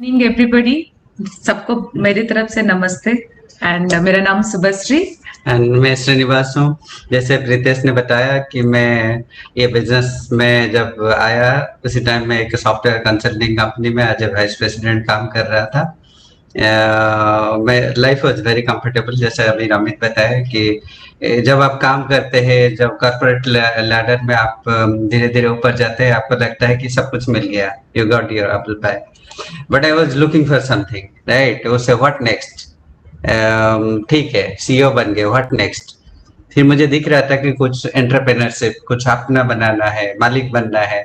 Morning everybody. सबको मेरी तरफ से नमस्ते। एंड मेरा नाम सुभश्री। एंड मैं श्रीनिवास हूँ। जैसे प्रीतेश ने बताया कि मैं ये बिजनेस में जब आया उसी टाइम मैं एक सॉफ्टवेयर कंसल्टिंग कंपनी में एज ए वाइस प्रेसिडेंट काम कर रहा था। मैं लाइफ वॉज वेरी कंफर्टेबल। जैसे अभी अमित बताया कि जब आप काम करते हैं, जब कॉर्पोरेट लैडर में आप धीरे धीरे ऊपर जाते हैं, आपको लगता है कि सब कुछ मिल गया, you got your apple pie. But I was looking for something, right. उससे व्हाट नेक्स्ट, ठीक है सीईओ बन गए, व्हाट नेक्स्ट। फिर मुझे दिख रहा था कि कुछ एंटरप्रेन्योरशिप, कुछ अपना बनाना है, मालिक बनना है।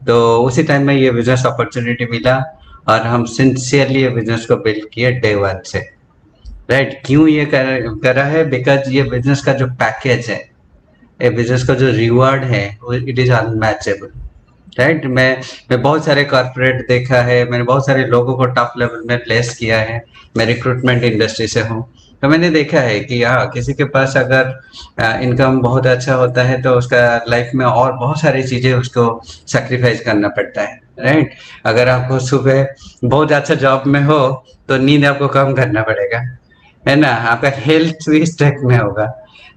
तो उसी टाइम में ये बिजनेस अपॉर्चुनिटी मिला और हम सिंसियरली ये बिजनेस को बिल्ड किए डे वन से, राइट। क्यों ये करा है? बिकॉज ये बिजनेस का जो पैकेज है, ये बिजनेस का जो रिवॉर्ड है, इट इज अनमैचेबल, राइट। मैं बहुत सारे कॉर्पोरेट देखा है, मैंने बहुत सारे लोगों को टॉप लेवल में प्लेस किया है। मैं रिक्रूटमेंट इंडस्ट्री से हूँ, तो मैंने देखा है कि हाँ, किसी के पास अगर इनकम बहुत अच्छा होता है तो उसका लाइफ में और बहुत सारी चीजें उसको सेक्रीफाइस करना पड़ता है, राइट। अगर आपको सुबह बहुत अच्छा जॉब में हो तो नींद आपको कम करना पड़ेगा, है ना। आपका हेल्थ भी स्टेक में होगा,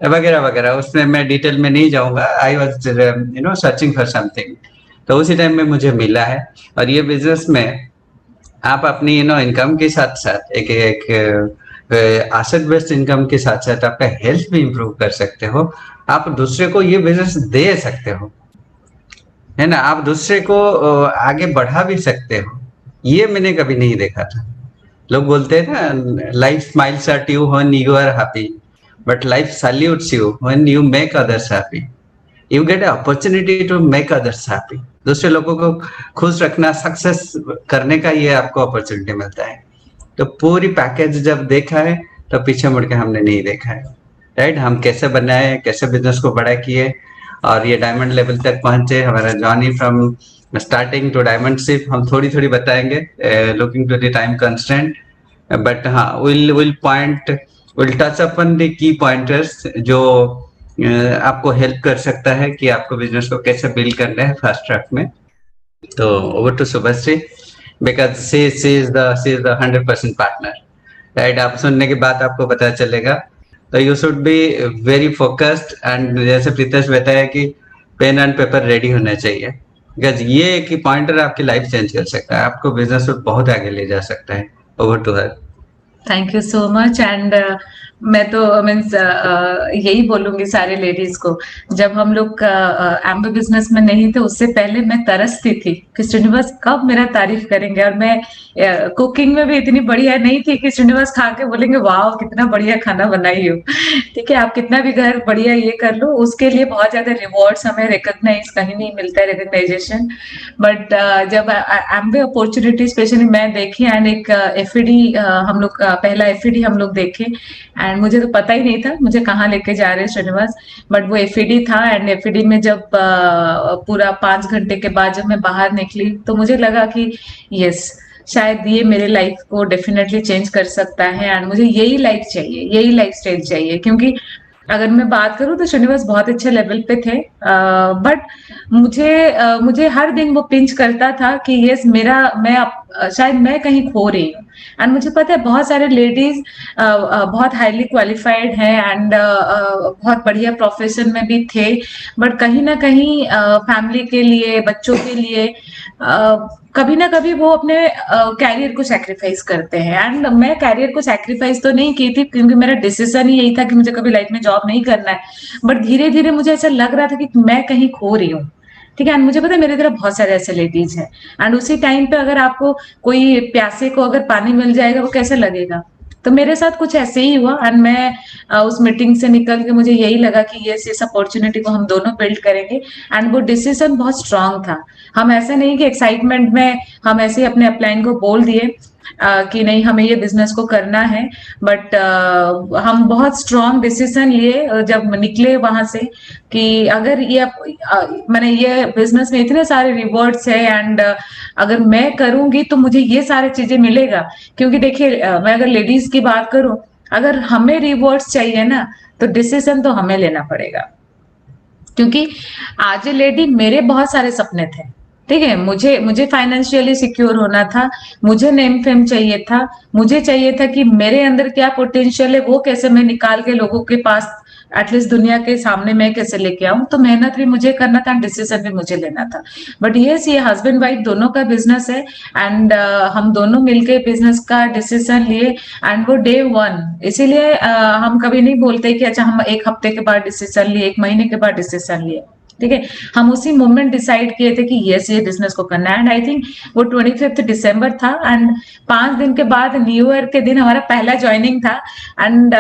वगैरह वगैरह। उसमें मैं डिटेल में नहीं जाऊंगा। I was searching for something, तो उसी टाइम में मुझे मिला है। और ये बिजनेस में आप अपनी इनकम के साथ साथ एक एक एसेट बेस्ड इनकम के साथ साथ आपका हेल्थ भी इम्प्रूव कर सकते हो। आप दूसरे को ये बिजनेस दे सकते हो, है ना। आप दूसरे को आगे बढ़ा भी सकते हो। ये मैंने कभी नहीं देखा था। लोग बोलते हैं ना, life smiles at you when you are happy, but life salutes you when you make others happy. You get opportunity to make others happy. दूसरे लोगों को खुश रखना, सक्सेस करने का ये आपको अपॉर्चुनिटी मिलता है। तो पूरी पैकेज जब देखा है तो पीछे मुड़ के हमने नहीं देखा है, राइट। हम कैसे बनाए, कैसे बिजनेस को बड़ा किए और ये डायमंड लेवल तक पहुंचे। हमारा journey from starting to diamond ship हम थोड़ी थोड़ी बताएंगे, looking to the time constraint. But हाँ, will touch upon the key pointers जो आपको हेल्प कर सकता है कि आपको बिजनेस को कैसे बिल्ड करना है फास्ट ट्रैक में। तो over to Shubhashri, because she is the 100% partner, right. आप सुनने के बाद आपको पता चलेगा। तो you should be very focused and जैसे प्रीतेश बताया कि पेन एंड पेपर रेडी होना चाहिए, बिकॉज ये एक पॉइंटर आपकी लाइफ चेंज कर सकता है, आपको बिजनेस में बहुत आगे ले जा सकता है। Over to her. Thank you so much. And मैं तो मीन्स यही बोलूंगी सारे लेडीज को, जब हम लोग एम्बो बिजनेस में नहीं थे उससे पहले मैं तरसती थी कि श्रीनिवास कब मेरा तारीफ करेंगे। और मैं कुकिंग में भी इतनी बढ़िया नहीं थी कि श्रीनिवास खा के बोलेंगे वाह कितना बढ़िया खाना बनाई हो। ठीक है, आप कितना भी घर बढ़िया ये कर लो, उसके लिए बहुत ज्यादा रिवॉर्ड्स हमें रिकॉग्नाइज कहीं नहीं मिलता है, रिकॉग्नाइजेशन। बट जब एम्बे अपॉर्चुनिटी स्पेशली मैं देखी एंड एक एफईडी हम लोग पहला एफईडी हम लोग देखे एंड मुझे तो पता ही नहीं था मुझे कहाँ लेके जा रहे हैं श्रीनिवास। बट वो एफईडी था एंड एफईडी में जब पूरा 5 घंटे के बाद जब मैं बाहर निकली तो मुझे लगा कि यस, शायद ये मेरे लाइफ को डेफिनेटली चेंज कर सकता है एंड मुझे यही लाइफ चाहिए, यही लाइफ स्टाइल चाहिए। क्योंकि अगर मैं बात करूं तो श्रीनिवास बहुत अच्छे लेवल पे थे, बट मुझे हर दिन वो पिंच करता था कि यस मेरा शायद मैं कहीं खो रही हूँ। एंड मुझे पता है बहुत सारे लेडीज बहुत हाईली क्वालिफाइड हैं एंड बहुत बढ़िया प्रोफेशन में भी थे, बट कहीं ना कहीं फैमिली के लिए, बच्चों के लिए कभी ना कभी वो अपने कैरियर को सैक्रिफाइस करते हैं। एंड मैं कैरियर को सैक्रिफाइस तो नहीं की थी क्योंकि मेरा डिसीजन ही यही था कि मुझे कभी लाइफ में जॉब नहीं करना है, बट धीरे धीरे मुझे ऐसा लग रहा था कि मैं कहीं खो रही हूँ। ठीक है, एंड मुझे पता है मेरी तरफ बहुत सारे ऐसे लेडीज हैं एंड उसी टाइम पे अगर आपको कोई प्यासे को अगर पानी मिल जाएगा वो कैसा लगेगा। तो मेरे साथ कुछ ऐसे ही हुआ एंड मैं उस मीटिंग से निकल के मुझे यही लगा कि ये इस अपॉर्चुनिटी को हम दोनों बिल्ड करेंगे। एंड वो डिसीजन बहुत स्ट्रांग था। हम ऐसा नहीं कि एक्साइटमेंट में हम ऐसे अपने अपलाइन को बोल दिए कि नहीं हमें ये बिजनेस को करना है, बट हम बहुत स्ट्रांग डिसीजन लिए जब निकले वहां से कि अगर ये मैंने ये बिजनेस में इतने सारे रिवॉर्ड्स है एंड अगर मैं करूंगी तो मुझे ये सारी चीजें मिलेगा। क्योंकि देखिए मैं अगर लेडीज की बात करूं, अगर हमें रिवॉर्ड्स चाहिए ना तो डिसीजन तो हमें लेना पड़ेगा। क्योंकि आज ए लेडी मेरे बहुत सारे सपने थे, ठीक है, मुझे मुझे फाइनेंशियली सिक्योर होना था, मुझे नेम फेम चाहिए था, मुझे चाहिए था कि मेरे अंदर क्या पोटेंशियल है वो कैसे मैं निकाल के लोगों के पास एटलीस्ट दुनिया के सामने मैं कैसे लेके आऊं। तो मेहनत भी मुझे करना था, डिसीजन भी मुझे लेना था। बट ये हस्बैंड वाइफ दोनों का बिजनेस है, एंड हम दोनों मिलके बिजनेस का डिसीजन लिए, एंड वो डे वन। इसीलिए हम कभी नहीं बोलते कि अच्छा हम एक हफ्ते के बाद डिसीजन लिए, एक महीने के बाद डिसीजन लिए। ठीक है, हम उसी मोमेंट डिसाइड किए थे कि यस ये बिजनेस को करना है। एंड आई थिंक वो 25 दिसंबर था, एंड 5 दिन के बाद न्यू ईयर के दिन हमारा पहला ज्वाइनिंग था। एंड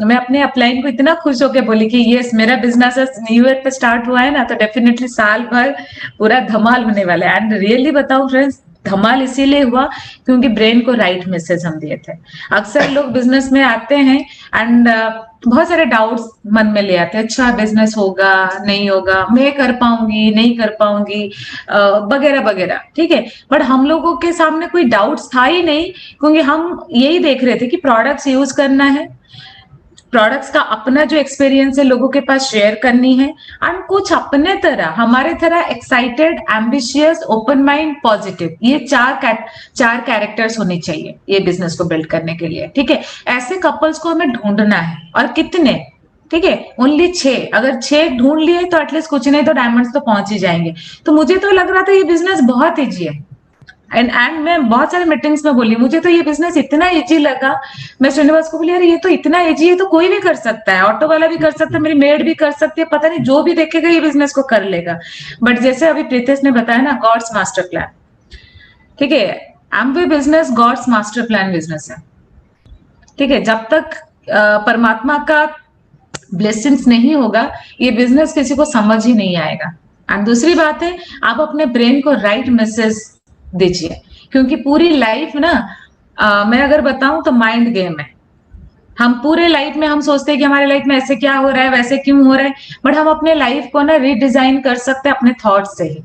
मैं अपने अपलाइन को इतना खुश होकर बोली कि यस मेरा बिजनेस न्यू ईयर पे स्टार्ट हुआ है ना, तो डेफिनेटली साल भर पूरा धमाल होने वाला है। एंड रियली बताऊं फ्रेंड्स, धमाल इसीलिए हुआ क्योंकि ब्रेन को राइट मैसेज हम दिए थे। अक्सर लोग बिजनेस में आते हैं एंड बहुत सारे डाउट्स मन में ले आते हैं, अच्छा बिजनेस होगा नहीं होगा, मैं कर पाऊंगी नहीं कर पाऊंगी, वगैरह वगैरह। ठीक है, बट हम लोगों के सामने कोई डाउट्स था ही नहीं, क्योंकि हम यही देख रहे थे कि प्रोडक्ट्स यूज करना है, प्रोडक्ट्स का अपना जो एक्सपीरियंस है लोगों के पास शेयर करनी है, एंड कुछ अपने तरह हमारे तरह excited, ambitious, open mind, positive, ये चार कैरेक्टर्स होने चाहिए ये बिजनेस को बिल्ड करने के लिए। ठीक है, ऐसे कपल्स को हमें ढूंढना है, और कितने? ठीक है, ओनली 6। अगर 6 ढूंढ लिए तो एटलीस्ट कुछ नहीं तो डायमंड्स तो पहुंच ही जाएंगे। तो मुझे तो लग रहा था ये बिजनेस बहुत ईजी है, एंड मैं बहुत सारे मीटिंग्स में बोली मुझे तो ये बिजनेस इतना इजी लगा। मैं श्रीनिवास को बोली अरे ये तो इतना इजी है, तो कोई भी कर सकता है, ऑटो वाला भी कर सकता है, मेरी मेड भी कर सकती है, पता नहीं जो भी देखेगा ये बिजनेस को कर लेगा। बट जैसे अभी प्रीतेश ने बताया ना, गॉड्स मास्टर प्लान। ठीक है, Amway business God's master plan business है। ठीक है, जब तक परमात्मा का ब्लेसिंग्स नहीं होगा ये बिजनेस किसी को समझ ही नहीं आएगा। एंड दूसरी बात है, आप अपने ब्रेन को राइट मैसेज दीजिए, क्योंकि पूरी लाइफ ना मैं अगर बताऊं तो माइंड गेम है। हम पूरे लाइफ में हम सोचते हैं कि हमारे लाइफ में ऐसे क्या हो रहा है, वैसे क्यों हो रहा है, बट हम अपने लाइफ को ना रीडिजाइन कर सकते हैं अपने थॉट से ही।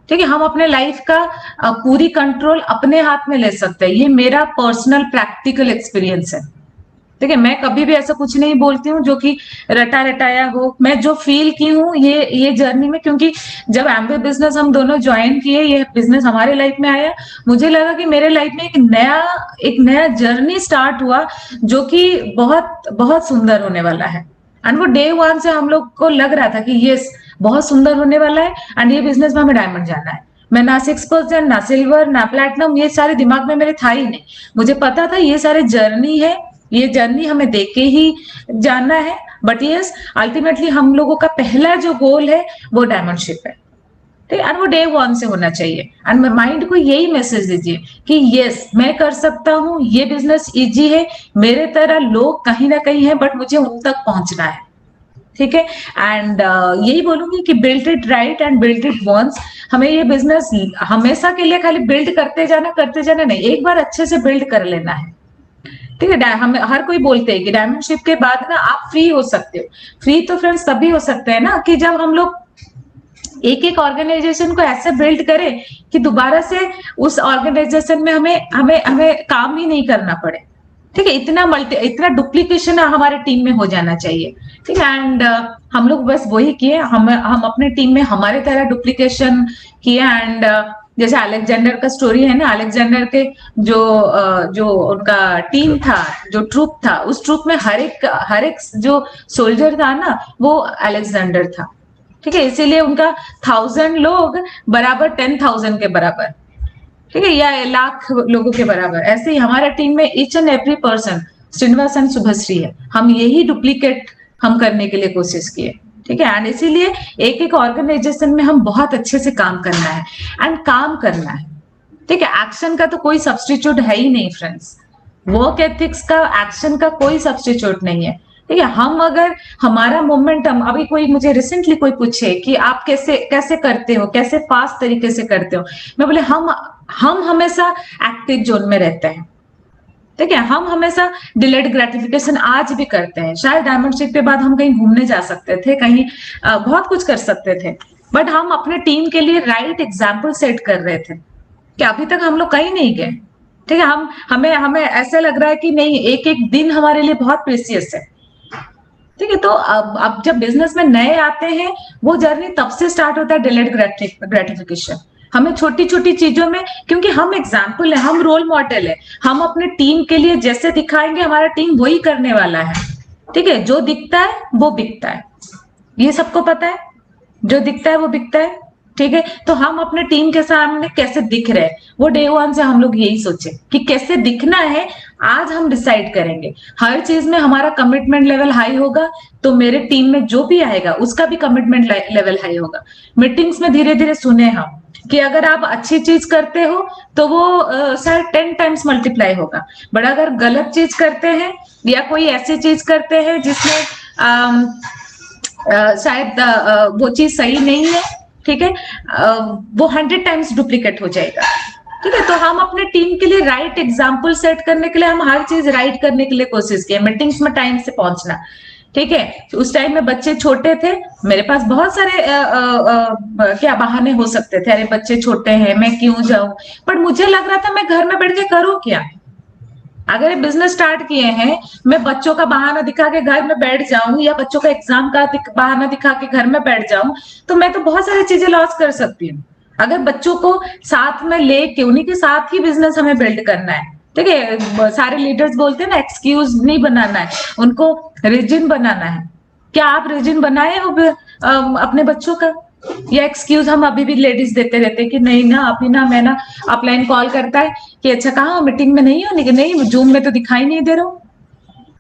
ठीक है, हम अपने लाइफ का पूरी कंट्रोल अपने हाथ में ले सकते हैं। ये मेरा पर्सनल प्रैक्टिकल एक्सपीरियंस है। ठीक है, मैं कभी भी ऐसा कुछ नहीं बोलती हूँ जो कि रटा रटाया हो, मैं जो फील की हूँ ये जर्नी में, क्योंकि जब एम्वे बिजनेस हम दोनों ज्वाइन किए, ये बिजनेस हमारे लाइफ में आया, मुझे लगा कि मेरे लाइफ में एक नया जर्नी स्टार्ट हुआ जो कि बहुत बहुत सुंदर होने वाला है। एंड वो डे वन से हम लोग को लग रहा था कि यस बहुत सुंदर होने वाला है, एंड ये बिजनेस में हमें डायमंड जाना है। मैं ना 6% ना सिल्वर ना प्लैटिनम, ये सारे दिमाग में मेरे था ही नहीं। मुझे पता था ये सारे जर्नी है, ये जर्नी हमें देख के ही जानना है। बट यस अल्टीमेटली हम लोगों का पहला जो गोल है वो डायमंडशिप है। ठीक है, और वो डे वन से होना चाहिए। एंड माइंड को यही मैसेज दीजिए कि यस मैं कर सकता हूँ, ये बिजनेस इजी है, मेरे तरह लोग कहीं ना कहीं है, बट मुझे उन तक पहुंचना है। ठीक है, एंड यही बोलूंगी कि build it right and build it once. हमें ये बिजनेस हमेशा के लिए खाली बिल्ड करते जाना नहीं, एक बार अच्छे से बिल्ड कर लेना है। ठीक है, हम हर कोई बोलते हैं कि डायमंडशिप के बाद ना आप फ्री हो सकते हो। फ्री तो फ्रेंड्स तभी हो सकते हैं ना कि जब हम लोग एक एक ऑर्गेनाइजेशन को ऐसे बिल्ड करें कि दोबारा से उस ऑर्गेनाइजेशन में हमें हमें हमें काम ही नहीं करना पड़े। ठीक है, इतना डुप्लीकेशन हमारे टीम में हो जाना चाहिए। ठीक है, एंड हम लोग बस वही किए, हम अपने टीम में हमारे तरह डुप्लीकेशन किए। एंड जैसे अलेक्जेंडर का स्टोरी है ना, अलेक्जेंडर के जो उनका टीम था, जो ट्रूप था, उस ट्रूप में हर एक जो सोल्जर था ना वो अलेक्जेंडर था। ठीक है, इसीलिए उनका 1000 लोग बराबर 10,000 के बराबर। ठीक है, या 1,00,000 लोगों के बराबर। ऐसे ही हमारा टीम में each and every person Srinivas and Shubhashri है। हम यही डुप्लीकेट हम करने के लिए कोशिश किए। ठीक है, एंड इसीलिए एक एक ऑर्गेनाइजेशन में हम बहुत अच्छे से काम करना है एंड काम करना है। ठीक है, एक्शन का तो कोई सब्सटीट्यूट है ही नहीं फ्रेंड्स। वर्क एथिक्स का, एक्शन का कोई सब्सटीट्यूट नहीं है। ठीक है, हम अगर हमारा मोमेंटम, अभी कोई मुझे रिसेंटली कोई पूछे कि आप कैसे कैसे करते हो, कैसे फास्ट तरीके से करते हो, मैं बोले हम हमेशा एक्टिव जोन में रहते हैं। ठीक है, हम हमेशा डिलेड ग्रेटिफिकेशन आज भी करते हैं। शायद डायमंडशिप के बाद हम कहीं घूमने जा सकते थे, कहीं बहुत कुछ कर सकते थे, बट हम अपने टीम के लिए राइट एग्जाम्पल सेट कर रहे थे कि अभी तक हम लोग कहीं नहीं गए। ठीक है, हमें ऐसा लग रहा है कि नहीं, एक एक दिन हमारे लिए बहुत प्रेसियस है। ठीक है, तो अब जब बिजनेस में नए आते हैं वो जर्नी तब से स्टार्ट होता है, डिलेड ग्रेटिफिकेशन। हमें छोटी छोटी चीजों में, क्योंकि हम एग्जाम्पल है, हम रोल मॉडल है, हम अपने टीम के लिए जैसे दिखाएंगे हमारा टीम वही करने वाला है। ठीक है, जो दिखता है वो बिकता है, ये सबको पता है, जो दिखता है वो बिकता है। ठीक है, तो हम अपने टीम के सामने कैसे दिख रहे हैं, वो डे वन से हम लोग यही सोचे कि कैसे दिखना है। आज हम डिसाइड करेंगे, हर चीज में हमारा कमिटमेंट लेवल हाई होगा, तो मेरे टीम में जो भी आएगा उसका भी कमिटमेंट लेवल हाई होगा। मीटिंग्स में धीरे धीरे सुने हम कि अगर आप अच्छी चीज करते हो तो वो शायद 10 टाइम्स मल्टीप्लाई होगा, बट अगर गलत चीज करते हैं या कोई ऐसी चीज करते हैं जिसमें शायद वो चीज सही नहीं है, ठीक है, वो 100 टाइम्स डुप्लीकेट हो जाएगा। ठीक है, तो हम अपने टीम के लिए राइट एग्जाम्पल सेट करने के लिए हम हर चीज राइट करने के लिए कोशिश किए। मीटिंग्स में टाइम से पहुंचना, ठीक है, उस टाइम में बच्चे छोटे थे, मेरे पास बहुत सारे क्या बहाने हो सकते थे, अरे बच्चे छोटे हैं मैं क्यों जाऊं, पर मुझे लग रहा था मैं घर में बैठ के करूं क्या। अगर ये बिजनेस स्टार्ट किए हैं, मैं बच्चों का बहाना दिखा के घर में बैठ जाऊं या बच्चों का एग्जाम का बहाना दिखा के घर में बैठ जाऊं, तो मैं तो बहुत सारी चीजें लॉस कर सकती हूँ। अगर बच्चों को साथ में लेके उन्हीं के साथ ही बिजनेस हमें बिल्ड करना है, ठीक है, सारे लीडर्स बोलते हैं ना एक्सक्यूज नहीं बनाना है, उनको रिजिन बनाना है। क्या आप रिजिन बनाए हो अपने बच्चों का, या एक्सक्यूज हम अभी भी लेडीज देते रहते हैं कि नहीं ना अभी ना मैं ना, अपलाइन कॉल करता है कि अच्छा कहाँ मीटिंग में नहीं हो, नहीं जूम में तो दिखाई नहीं दे रहा हूँ।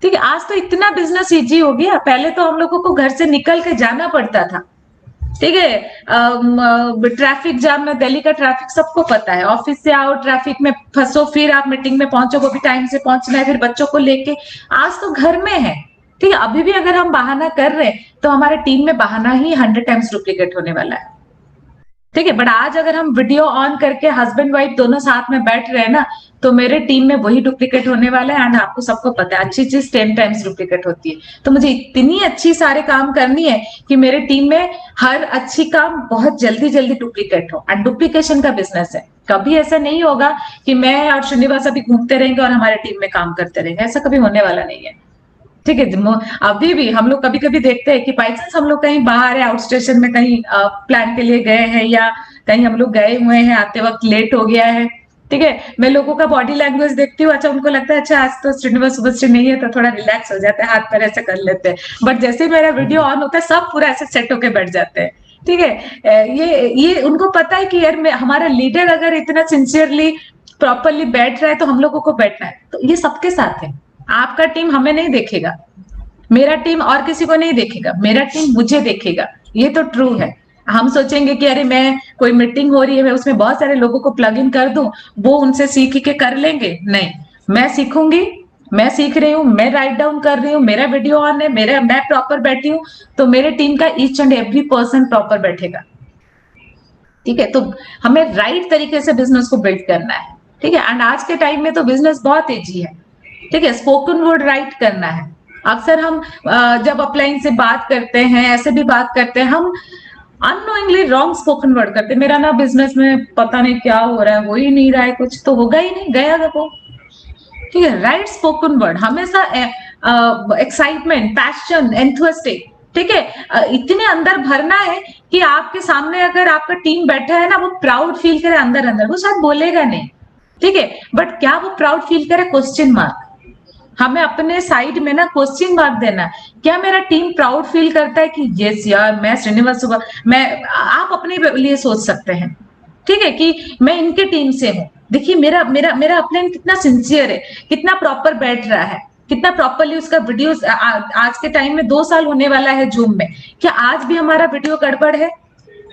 ठीक है, आज तो इतना बिजनेस इजी हो गया, पहले तो हम लोगों को घर से निकल के जाना पड़ता था। ठीक है, ट्रैफिक जाम में, दिल्ली का ट्रैफिक सबको पता है, ऑफिस से आओ ट्रैफिक में फंसो, फिर आप मीटिंग में पहुंचो, वो भी टाइम से पहुंचना है, फिर बच्चों को लेके। आज तो घर में है। ठीक है, अभी भी अगर हम बहाना कर रहे हैं तो हमारे टीम में बहाना ही 100 टाइम्स डुप्लीकेट होने वाला है। ठीक है, बट आज अगर हम वीडियो ऑन करके हस्बैंड वाइफ दोनों साथ में बैठ रहे हैं ना, तो मेरे टीम में वही डुप्लीकेट होने वाला है। एंड आपको सबको पता है अच्छी चीज 10 टाइम्स डुप्लीकेट होती है, तो मुझे इतनी अच्छी सारे काम करनी है कि मेरे टीम में हर अच्छी काम बहुत जल्दी जल्दी डुप्लीकेट हो। एंड डुप्लीकेशन का बिजनेस है, कभी ऐसा नहीं होगा कि मैं और श्रीनिवास अभी घूमते रहेंगे और हमारे टीम में काम करते रहेंगे, ऐसा कभी होने वाला नहीं है। ठीक है, अभी भी हम लोग कभी कभी देखते हैं कि बाई चांस हम लोग कहीं बाहर है, आउट स्टेशन में कहीं प्लान के लिए गए हैं, या कहीं हम लोग गए हुए हैं, आते वक्त लेट हो गया है। ठीक है, मैं लोगों का बॉडी लैंग्वेज देखती हूँ, अच्छा उनको लगता है अच्छा आज तो श्रीनिवास सुभश्री नहीं है, तो थोड़ा रिलैक्स हो जाता है, हाथ पैर ऐसे कर लेते हैं, बट जैसे मेरा वीडियो ऑन होता है सब पूरा ऐसे सेट होके बैठ जाते हैं। ठीक है, ये उनको पता है कि यार हमारा लीडर अगर इतना सिंसियरली प्रॉपरली बैठ रहा है तो हम लोगों को बैठना है। तो ये सबके साथ है, आपका टीम हमें नहीं देखेगा, मेरा टीम और किसी को नहीं देखेगा, मेरा टीम मुझे देखेगा, ये तो ट्रू है। हम सोचेंगे कि अरे मैं कोई मीटिंग हो रही है, मैं उसमें बहुत सारे लोगों को प्लग इन कर दूं, वो उनसे सीख के कर लेंगे, नहीं, मैं सीखूंगी, मैं सीख रही हूँ, मैं राइट डाउन कर रही हूँ, मेरा वीडियो ऑन है, मैं प्रॉपर बैठी हूँ, तो मेरे टीम का each and every person proper बैठेगा। ठीक है, तो हमें राइट तरीके से बिजनेस को बिल्ड करना है। ठीक है, एंड आज के टाइम में तो बिजनेस बहुत ईजी है। ठीक है, स्पोकन वर्ड राइट करना है। अक्सर हम जब अपलाइन से बात करते हैं, ऐसे भी बात करते हैं, हम अननोइंगली रॉन्ग स्पोकन वर्ड करते हैं, मेरा ना बिजनेस में पता नहीं क्या हो रहा है, हो ही नहीं रहा है, कुछ तो होगा ही नहीं, गया वो। ठीक है, राइट स्पोकन वर्ड, हमेशा एक्साइटमेंट, पैशन, एंथुसियास्टिक, ठीक है, इतने अंदर भरना है कि आपके सामने अगर आपका टीम बैठा है ना, वो प्राउड फील करे अंदर अंदर, वो शायद बोलेगा नहीं, ठीक है, बट क्या वो प्राउड फील करे, क्वेश्चन मार्क। हमें अपने साइड में ना क्वेश्चन मार्क देना, क्या मेरा टीम प्राउड फील करता है कि यस यार मैं श्रीनिवास सुबह, मैं, आप अपने लिए सोच सकते हैं। ठीक है, कि मैं इनके टीम से हूँ, देखिए मेरा मेरा मेरा अपलाइन कितना सिंसियर है, कितना प्रॉपर बैठ रहा है, कितना प्रॉपरली उसका वीडियो, आज के टाइम में 2 साल होने वाला है जूम में, क्या आज भी हमारा वीडियो गड़बड़ है,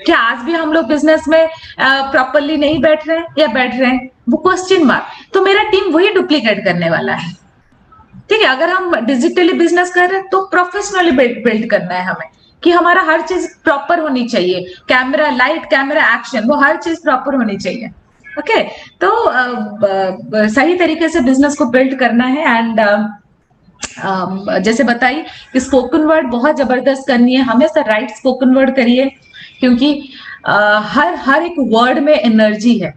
क्या आज भी हम लोग बिजनेस में प्रॉपरली नहीं बैठ रहे हैं या बैठ रहे हैं, वो क्वेश्चन मार्क। तो मेरा टीम वही डुप्लीकेट करने वाला है। ठीक है, अगर हम डिजिटली बिजनेस कर रहे हैं तो प्रोफेशनली बिल्ड करना है हमें, कि हमारा हर चीज प्रॉपर होनी चाहिए, कैमरा लाइट, कैमरा एक्शन, वो हर चीज प्रॉपर होनी चाहिए। ओके, तो सही तरीके से बिजनेस को बिल्ड करना है। एंड जैसे बताई कि स्पोकन वर्ड बहुत जबरदस्त करनी है, हमेशा राइट स्पोकन वर्ड करिए, क्योंकि हर एक वर्ड में एनर्जी है।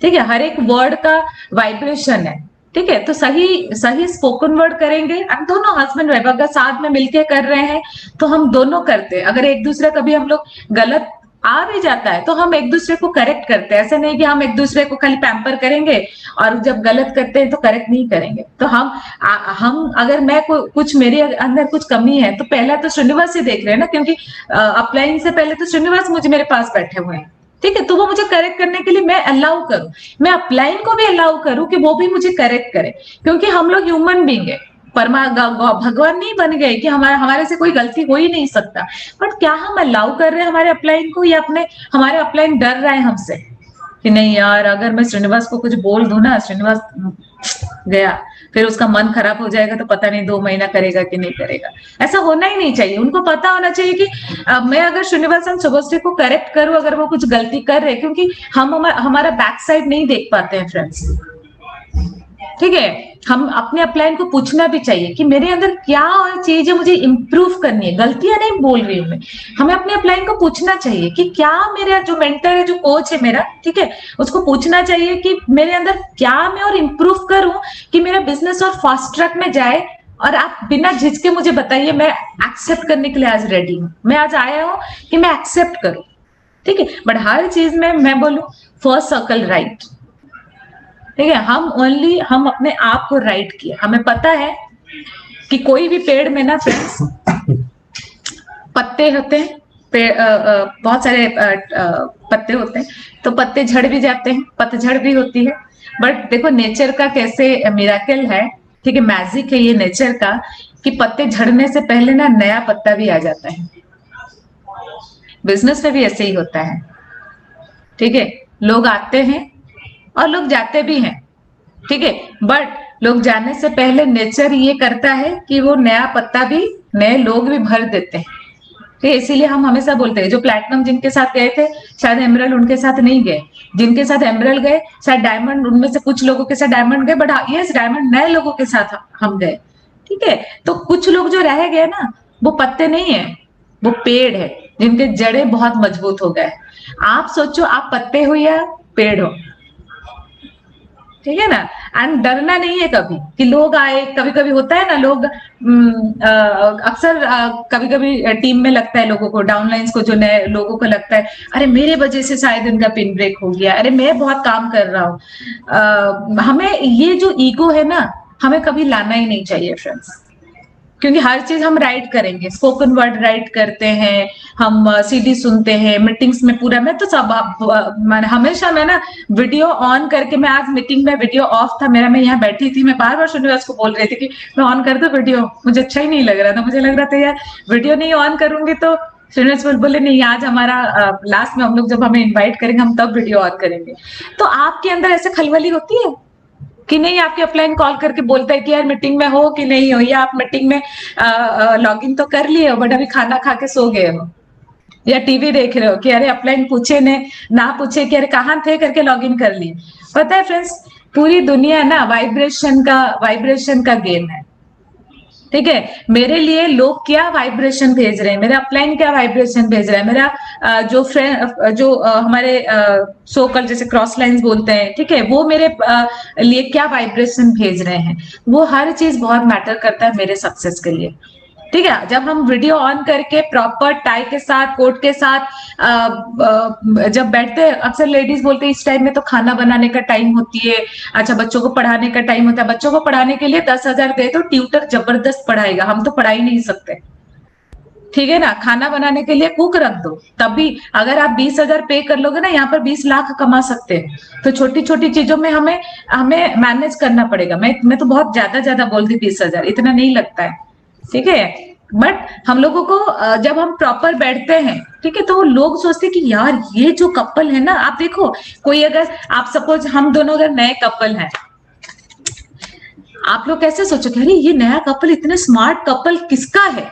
ठीक है, हर एक वर्ड का वाइब्रेशन है। ठीक है, तो सही स्पोकन वर्ड करेंगे, हम दोनों हस्बैंड वाइफ अगर साथ में मिलके कर रहे हैं तो हम दोनों करते हैं, अगर एक दूसरे कभी हम लोग गलत आ भी जाता है तो हम एक दूसरे को करेक्ट करते हैं। ऐसा नहीं कि हम एक दूसरे को खाली पैम्पर करेंगे और जब गलत करते हैं तो करेक्ट नहीं करेंगे। तो हम अगर मैं कुछ मेरे अंदर कुछ कमी है तो पहला तो श्रीनिवास से देख रहे हैं ना, क्योंकि अपलाइन से पहले तो श्रीनिवास मुझे मेरे पास बैठे हुए हैं, ठीक है। तो वो मुझे करेक्ट करने के लिए मैं अलाउ करूं, मैं अपलाइन को भी अलाउ करूं कि वो भी मुझे करेक्ट करे, क्योंकि हम लोग ह्यूमन बीइंग है, भगवान नहीं बन गए कि हमारे से कोई गलती हो ही नहीं सकता। बट क्या हम अलाउ कर रहे हैं हमारे अपलाइन को, या हमारे अपलाइन डर रहा है हमसे कि नहीं यार अगर मैं श्रीनिवास को कुछ बोल दूं ना, श्रीनिवास गया फिर उसका मन खराब हो जाएगा तो पता नहीं 2 महीना करेगा कि नहीं करेगा। ऐसा होना ही नहीं चाहिए। उनको पता होना चाहिए कि मैं अगर श्रीनिवास एंड शुभश्री को करेक्ट करूं अगर वो कुछ गलती कर रहे, क्योंकि हमारा बैक साइड नहीं देख पाते हैं फ्रेंड्स, ठीक है। हम अपने अपलाइन को पूछना भी चाहिए कि मेरे अंदर क्या चीज है मुझे इंप्रूव करनी है, गलतियां नहीं बोल रही हूं मैं। हमें अपने अपलाइन को पूछना चाहिए कि क्या मेरा जो मेंटर है, जो कोच है मेरा, ठीक है, उसको पूछना चाहिए कि मेरे अंदर क्या मैं और इंप्रूव करूं कि मेरा बिजनेस और फास्ट ट्रैक में जाए। और आप बिना झिझके मुझे बताइए, मैं एक्सेप्ट करने के लिए आज रेडी हूं, मैं आज आया हूं कि मैं एक्सेप्ट करूं, ठीक है। बट हर चीज में मैं बोलूं फर्स्ट सर्कल राइट, ठीक है। हम अपने आप को राइट किया। हमें पता है कि कोई भी पेड़ में ना फ्रेंड्स पत्ते होते हैं, बहुत सारे पत्ते होते हैं, तो पत्ते झड़ भी जाते हैं, पतझड़ भी होती है। बट देखो नेचर का कैसे मिराकल है, ठीक है, मैजिक है ये नेचर का, कि पत्ते झड़ने से पहले ना नया पत्ता भी आ जाता है। बिजनेस में भी ऐसे ही होता है, ठीक है। लोग आते हैं और लोग जाते भी हैं, ठीक है। बट लोग जाने से पहले नेचर ये करता है कि वो नया पत्ता भी, नए लोग भी भर देते हैं, ठीक है। इसीलिए हम हमेशा बोलते हैं जो प्लैटिनम जिनके साथ गए थे शायद एमरल्ड उनके साथ नहीं गए, जिनके साथ एमरल्ड गए शायद डायमंड, उनमें से कुछ लोगों के साथ डायमंड गए, बट यस डायमंड नए लोगों के साथ हम गए, ठीक है। तो कुछ लोग जो रह गए ना वो पत्ते नहीं है, वो पेड़ है जिनके जड़ें बहुत मजबूत हो गए। आप सोचो आप पत्ते हो या पेड़ हो, ठीक है ना। एंड डरना नहीं है कभी कि लोग आए, कभी कभी होता है ना लोग अक्सर कभी कभी टीम में लगता है लोगों को, डाउनलाइंस को जो नए लोगों को लगता है अरे मेरे वजह से शायद इनका पिन ब्रेक हो गया, अरे मैं बहुत काम कर रहा हूं। हमें ये जो ईगो है ना हमें कभी लाना ही नहीं चाहिए फ्रेंड्स, क्योंकि हर चीज हम राइट करेंगे, स्पोकन वर्ड राइट करते हैं, हम सीडी सुनते हैं, मीटिंग्स में पूरा, मैं तो सब हमेशा मैं ना वीडियो ऑन करके, मैं आज मीटिंग में वीडियो ऑफ था मेरा, मैं यहाँ बैठी थी, मैं बार बार श्रीनिवास को बोल रही थी कि मैं ऑन कर दूं वीडियो, मुझे अच्छा ही नहीं लग रहा था, मुझे लग रहा था यार वीडियो नहीं ऑन करूंगी तो श्रीनिवास बोले नहीं आज हमारा लास्ट में हम लोग जब हमें इन्वाइट करेंगे हम तब वीडियो ऑन करेंगे। तो आपके अंदर ऐसे खलबली होती है कि नहीं, आपके अपलाइन कॉल करके बोलता है कि यार मीटिंग में हो कि नहीं हो, या आप मीटिंग में लॉग इन तो कर लिए हो बट अभी खाना खा के सो गए हो, या टीवी देख रहे हो कि अरे अपलाइन पूछे ने ना पूछे कि अरे कहाँ थे करके लॉग इन कर लिए। पता है फ्रेंड्स पूरी दुनिया ना वाइब्रेशन का गेम है, ठीक है। मेरे लिए लोग क्या वाइब्रेशन भेज रहे हैं, मेरा अपलाइन क्या वाइब्रेशन भेज रहा है, मेरा जो फ्रेंड जो हमारे सो कॉल्ड जैसे क्रॉस लाइंस बोलते हैं, ठीक है, वो मेरे लिए क्या वाइब्रेशन भेज रहे हैं, वो हर चीज बहुत मैटर करता है मेरे सक्सेस के लिए, ठीक है। जब हम वीडियो ऑन करके प्रॉपर टाई के साथ, कोट के साथ जब बैठते हैं, अक्सर लेडीज बोलते हैं इस टाइम में तो खाना बनाने का टाइम होती है, अच्छा बच्चों को पढ़ाने का टाइम होता है, बच्चों को पढ़ाने के लिए 10,000 दे तो ट्यूटर जबरदस्त पढ़ाएगा, हम तो पढ़ा ही नहीं सकते, ठीक है ना। खाना बनाने के लिए कुक रख दो, तब भी अगर आप 20,000 पे कर लोगे ना, यहाँ पर 20 लाख कमा सकते हैं। तो छोटी छोटी चीजों में हमें मैनेज करना पड़ेगा। मैं तो बहुत ज्यादा बोल दी 20,000, इतना नहीं लगता है, ठीक है। बट हम लोगों को जब हम प्रॉपर बैठते हैं, ठीक है, तो लोग सोचते हैं कि यार ये जो कपल है ना, आप देखो कोई अगर आप सपोज हम दोनों अगर नए कपल हैं, आप लोग कैसे सोचोगे अरे ये नया कपल, इतने स्मार्ट कपल किसका है।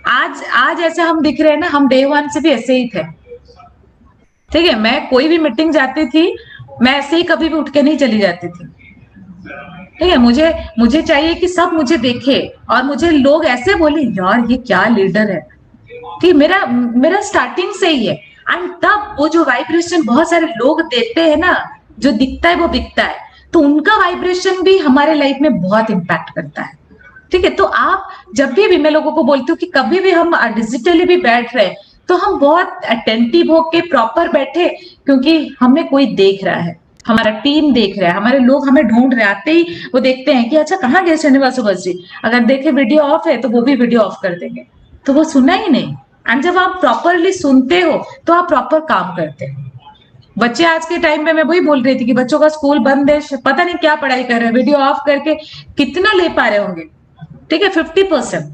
आज ऐसे हम दिख रहे हैं ना, हम डे 1 से भी ऐसे ही थे, ठीक है। मैं कोई भी मीटिंग जाती थी मैं ऐसे ही कभी भी उठ के नहीं चली जाती थी, ठीक है। मुझे चाहिए कि सब मुझे देखे और मुझे लोग ऐसे बोले यार ये क्या लीडर है, ठीक। मेरा स्टार्टिंग से ही है। एंड तब वो जो वाइब्रेशन बहुत सारे लोग देते हैं ना, जो दिखता है वो बिकता है, तो उनका वाइब्रेशन भी हमारे लाइफ में बहुत इम्पैक्ट करता है, ठीक है। तो आप जब भी मैं लोगों को बोलती हूँ कि कभी भी हम डिजिटली भी बैठ रहे हैं तो हम बहुत अटेंटिव होके प्रॉपर बैठे, क्योंकि हमें कोई देख रहा है, हमारा टीम देख रहा है, हमारे लोग हमें ढूंढ रहे, आते ही वो देखते हैं कि अच्छा कहाँ गए श्रीनिवास सुभाष, अगर देखे वीडियो ऑफ है तो वो भी वीडियो ऑफ कर देंगे, तो वो सुना ही नहीं। एंड जब आप प्रॉपरली सुनते हो तो आप प्रॉपर काम करते हो। बच्चे आज के टाइम में, मैं वही बोल रही थी कि बच्चों का स्कूल बंद है, पता नहीं क्या पढ़ाई कर रहे हैं, वीडियो ऑफ करके कितना ले पा रहे होंगे, ठीक है 50%,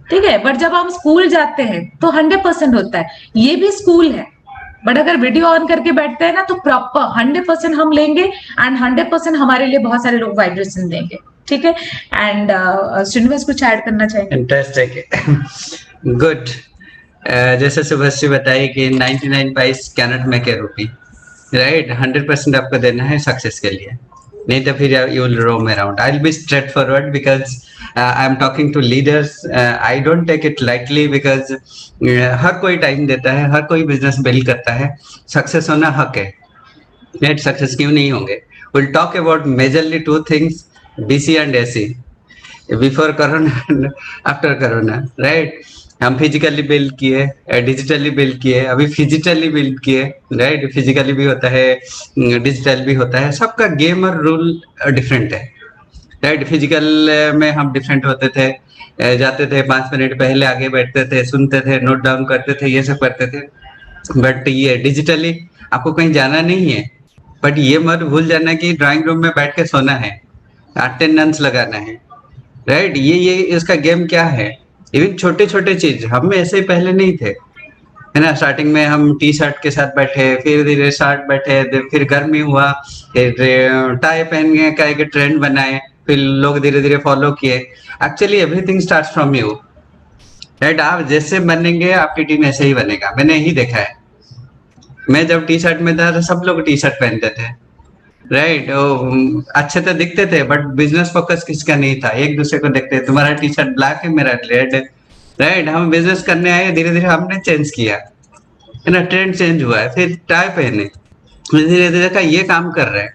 ठीक है, बट जब हम स्कूल जाते हैं तो 100% होता है, ये भी स्कूल है, बट अगर वीडियो ऑन करके बैठते हैं ना तो प्रॉपर 100% हम लेंगे, एंड 100% हमारे लिए बहुत सारे लोग वाइब्रेशन देंगे, ठीक है। एंड श्रीनिवास कुछ ऐड करना चाहेंगे? Interesting, good. जैसे सुभाष बताई कि 99 पाइस कैनॉट मेक ए रूपी, राइट। 100% आपको देना है सक्सेस के लिए, नहीं तो फिर you will roam around. I will be straightforward because I am talking to leaders, I don't take it lightly because हर कोई टाइम देता है, हर कोई बिजनेस बिल्ड करता है, सक्सेस होना हक है, राइट। सक्सेस क्यों नहीं होंगे? Will talk about majorly two things, BC and AC, before corona and after corona, right. हम फिजिकली बिल्ड किए, डिजिटली बिल्ड किए, अभी फिजिकली बिल्ड किए, राइट। फिजिकली भी होता है, डिजिटल भी होता है, सबका गेम और रूल डिफरेंट है, राइट। फिजिकल में हम डिफरेंट होते थे, जाते थे 5 मिनट पहले आगे बैठते थे, सुनते थे, नोट डाउन करते थे, ये सब करते थे। बट ये डिजिटली आपको कहीं जाना नहीं है, बट ये मत भूल जाना कि ड्राइंग रूम में बैठ के सोना है, अटेंडेंस लगाना है, राइट। ये इसका गेम क्या है? इवन छोटे छोटे चीज हम में ऐसे ही पहले नहीं थे, है ना। स्टार्टिंग में हम टी शर्ट के साथ बैठे, फिर धीरे शर्ट बैठे, फिर गर्मी हुआ, फिर टाई पहनने का एक ट्रेंड बनाए, फिर लोग धीरे धीरे फॉलो किए। Actually everything starts from you, right. आप जैसे बनेंगे आपकी टीम ऐसे ही बनेगा, मैंने यही देखा है। मैं जब टी शर्ट में था तो सब लोग टी शर्ट पहनते थे, राइट। अच्छे तो दिखते थे, बट बिजनेस फोकस किसका नहीं था, एक दूसरे को देखते, तुम्हारा टी शर्ट ब्लैक है, मेरा रेड है, राइट। हम बिजनेस करने आए, धीरे धीरे हमने चेंज किया, है ना, ट्रेंड चेंज हुआ है, फिर टाई पहने, धीरे धीरे का ये काम कर रहे हैं,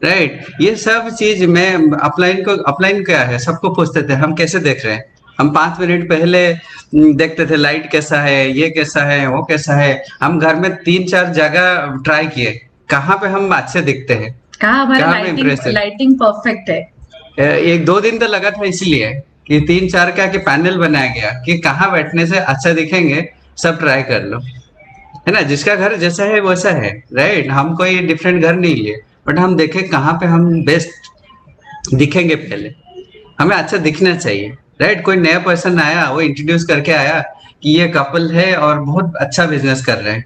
राइट। ये सब चीज में अपलाइन क्या है, सबको पूछते थे हम कैसे देख रहे हैं। हम 5 मिनट पहले देखते थे लाइट कैसा है, ये कैसा है, वो कैसा है। हम घर में 3-4 जगह ट्राई किए, कहाँ पे हम अच्छे दिखते हैं, कहाँ हमारा हमें लाइटिंग परफेक्ट है। 1-2 दिन तो लगा था, इसलिए कि 3-4 का के पैनल बनाया गया कि कहाँ बैठने से अच्छा दिखेंगे, सब ट्राई कर लो, है ना। जिसका घर जैसा है वैसा है, राइट। हम कोई डिफरेंट घर नहीं लिए, बट हम देखे कहाँ पे हम बेस्ट दिखेंगे, पहले हमें अच्छा दिखना चाहिए, राइट। कोई नया पर्सन आया, वो इंट्रोड्यूस करके आया कि ये कपल है और बहुत अच्छा बिजनेस कर रहे हैं,